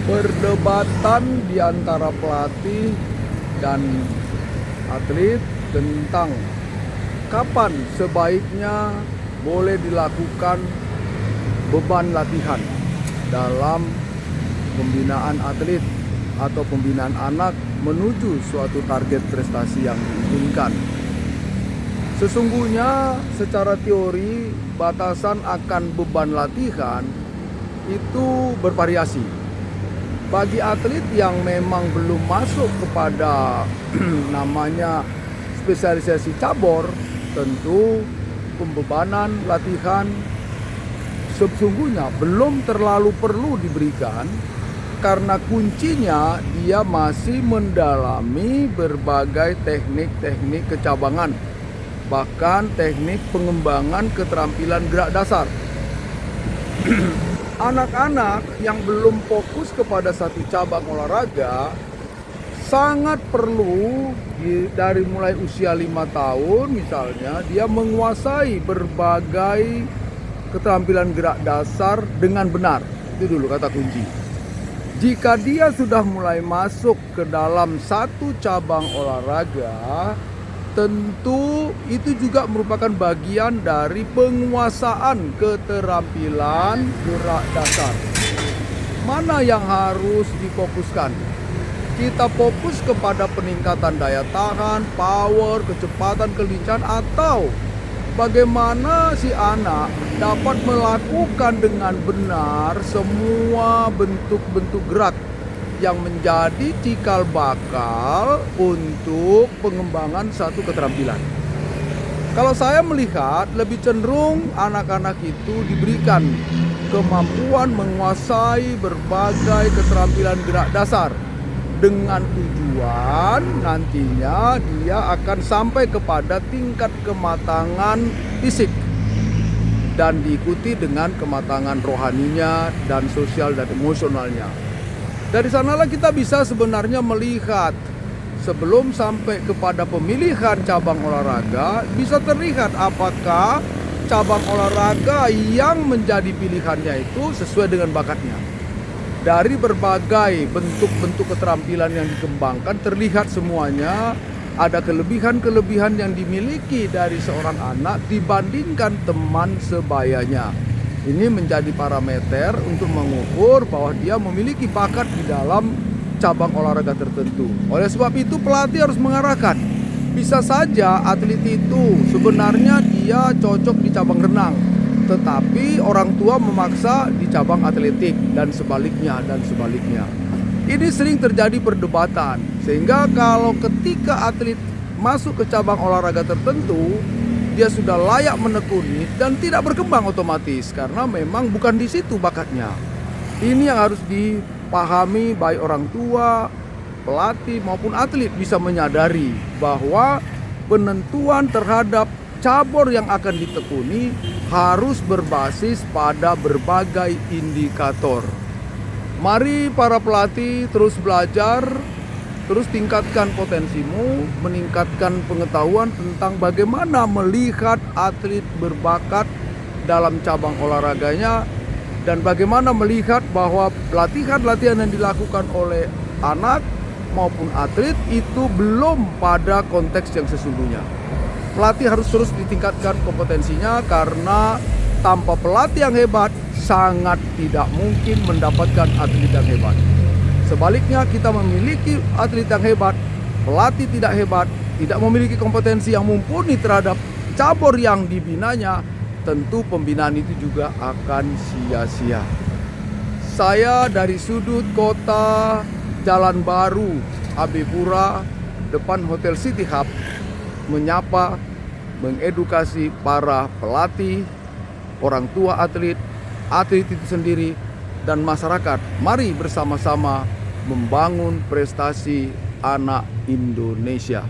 Perdebatan di antara pelatih dan atlet tentang kapan sebaiknya boleh dilakukan beban latihan dalam pembinaan atlet atau pembinaan anak menuju suatu target prestasi yang diinginkan. Sesungguhnya secara teori batasan akan beban latihan itu bervariasi. Bagi atlet yang memang belum masuk kepada namanya spesialisasi cabur, tentu pembebanan latihan sesungguhnya belum terlalu perlu diberikan, karena kuncinya dia masih mendalami berbagai teknik-teknik kecabangan, bahkan teknik pengembangan keterampilan gerak dasar. Anak-anak yang belum fokus kepada satu cabang olahraga sangat perlu dari mulai usia 5 tahun misalnya dia menguasai berbagai keterampilan gerak dasar dengan benar. Itu dulu kata kunci. Jika dia sudah mulai masuk ke dalam satu cabang olahraga, tentu itu juga merupakan bagian dari penguasaan keterampilan gerak dasar. Mana yang harus difokuskan? Kita fokus kepada peningkatan daya tahan, power, kecepatan, kelincahan, atau bagaimana si anak dapat melakukan dengan benar semua bentuk-bentuk gerak yang menjadi cikal bakal untuk pengembangan satu keterampilan. Kalau saya melihat lebih cenderung anak-anak itu diberikan kemampuan menguasai berbagai keterampilan gerak dasar dengan tujuan nantinya dia akan sampai kepada tingkat kematangan fisik dan diikuti dengan kematangan rohaninya dan sosial dan emosionalnya. Dari sanalah kita bisa sebenarnya melihat sebelum sampai kepada pemilihan cabang olahraga, bisa terlihat apakah cabang olahraga yang menjadi pilihannya itu sesuai dengan bakatnya. Dari berbagai bentuk-bentuk keterampilan yang dikembangkan terlihat semuanya ada kelebihan-kelebihan yang dimiliki dari seorang anak dibandingkan teman sebayanya. Ini menjadi parameter untuk mengukur bahwa dia memiliki bakat di dalam cabang olahraga tertentu. Oleh sebab itu pelatih harus mengarahkan. Bisa saja atlet itu sebenarnya dia cocok di cabang renang, tetapi orang tua memaksa di cabang atletik dan sebaliknya dan sebaliknya. Ini sering terjadi perdebatan, sehingga kalau ketika atlet masuk ke cabang olahraga tertentu, dia sudah layak menekuni dan tidak berkembang otomatis karena memang bukan di situ bakatnya. Ini yang harus dipahami baik orang tua, pelatih maupun atlet bisa menyadari bahwa penentuan terhadap cabur yang akan ditekuni harus berbasis pada berbagai indikator. Mari para pelatih terus belajar, terus tingkatkan potensimu, meningkatkan pengetahuan tentang bagaimana melihat atlet berbakat dalam cabang olahraganya dan bagaimana melihat bahwa latihan-latihan yang dilakukan oleh anak maupun atlet itu belum pada konteks yang sesungguhnya. Pelatih harus terus ditingkatkan kompetensinya karena tanpa pelatih yang hebat sangat tidak mungkin mendapatkan atlet yang hebat. Sebaliknya kita memiliki atlet yang hebat, pelatih tidak hebat, tidak memiliki kompetensi yang mumpuni terhadap cabur yang dibinanya, tentu pembinaan itu juga akan sia-sia. Saya dari sudut kota Jalan Baru, Habibura, depan Hotel City Hub, menyapa, mengedukasi para pelatih, orang tua atlet, atlet itu sendiri, dan masyarakat. Mari bersama-sama membangun prestasi anak Indonesia.